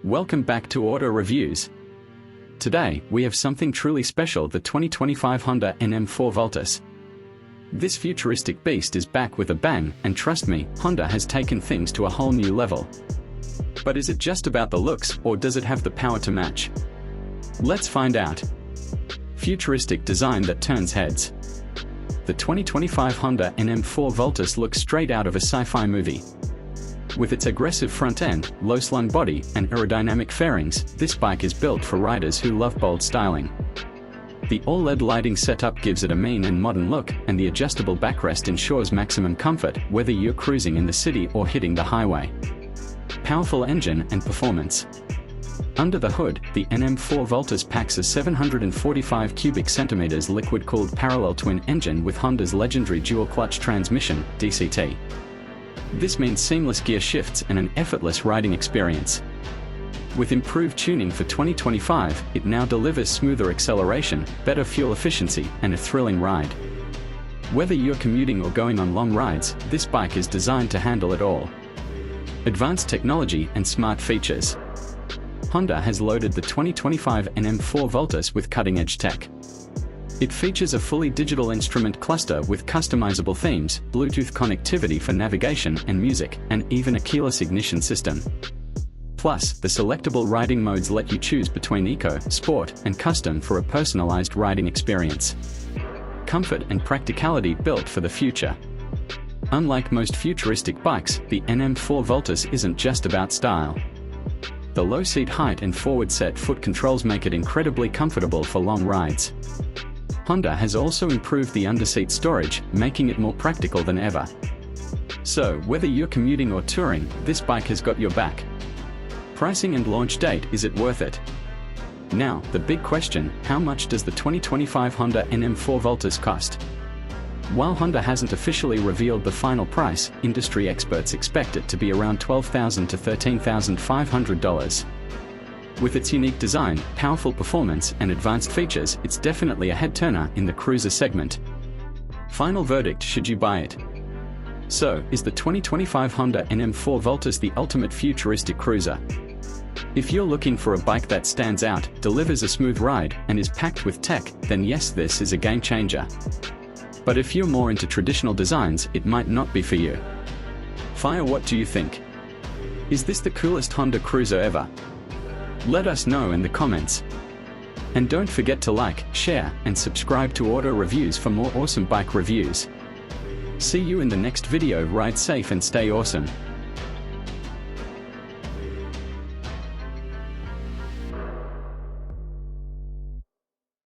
Welcome back to Auto Reviews. Today, we have something truly special, the 2025 Honda NM4 Vultus. This futuristic beast is back with a bang, and trust me, Honda has taken things to a whole new level. But is it just about the looks, or does it have the power to match? Let's find out. Futuristic design that turns heads. The 2025 Honda NM4 Vultus looks straight out of a sci-fi movie. With its aggressive front end, low-slung body, and aerodynamic fairings, this bike is built for riders who love bold styling. The all-LED lighting setup gives it a mean and modern look, and the adjustable backrest ensures maximum comfort, whether you're cruising in the city or hitting the highway. Powerful engine and performance. Under the hood, the NM4 Vultus packs a 745 cubic centimeters liquid-cooled parallel twin engine with Honda's legendary dual-clutch transmission, DCT. This means seamless gear shifts and an effortless riding experience. With improved tuning for 2025, it now delivers smoother acceleration, better fuel efficiency, and a thrilling ride. Whether you're commuting or going on long rides, this bike is designed to handle it all. Advanced technology and smart features. Honda has loaded the 2025 NM4 Vultus with cutting-edge tech. It features a fully digital instrument cluster with customizable themes, Bluetooth connectivity for navigation and music, and even a keyless ignition system. Plus, the selectable riding modes let you choose between Eco, Sport, and Custom for a personalized riding experience. Comfort and practicality built for the future. Unlike most futuristic bikes, the NM4 Vultus isn't just about style. The low seat height and forward-set foot controls make it incredibly comfortable for long rides. Honda has also improved the underseat storage, making it more practical than ever. So, whether you're commuting or touring, this bike has got your back. Pricing and launch date, is it worth it? Now, the big question, how much does the 2025 Honda NM4 Vultus cost? While Honda hasn't officially revealed the final price, industry experts expect it to be around $12,000 to $13,500. With its unique design, powerful performance, and advanced features, it's definitely a head-turner in the cruiser segment. Final verdict: should you buy it? So, is the 2025 Honda NM4 Vultus the ultimate futuristic cruiser? If you're looking for a bike that stands out, delivers a smooth ride, and is packed with tech, then yes, this is a game-changer. But if you're more into traditional designs, it might not be for you. Fire, what do you think? Is this the coolest Honda cruiser ever? Let us know in the comments. And don't forget to like, share, and subscribe to Auto Reviews for more awesome bike reviews. See you in the next video. Ride safe and stay awesome.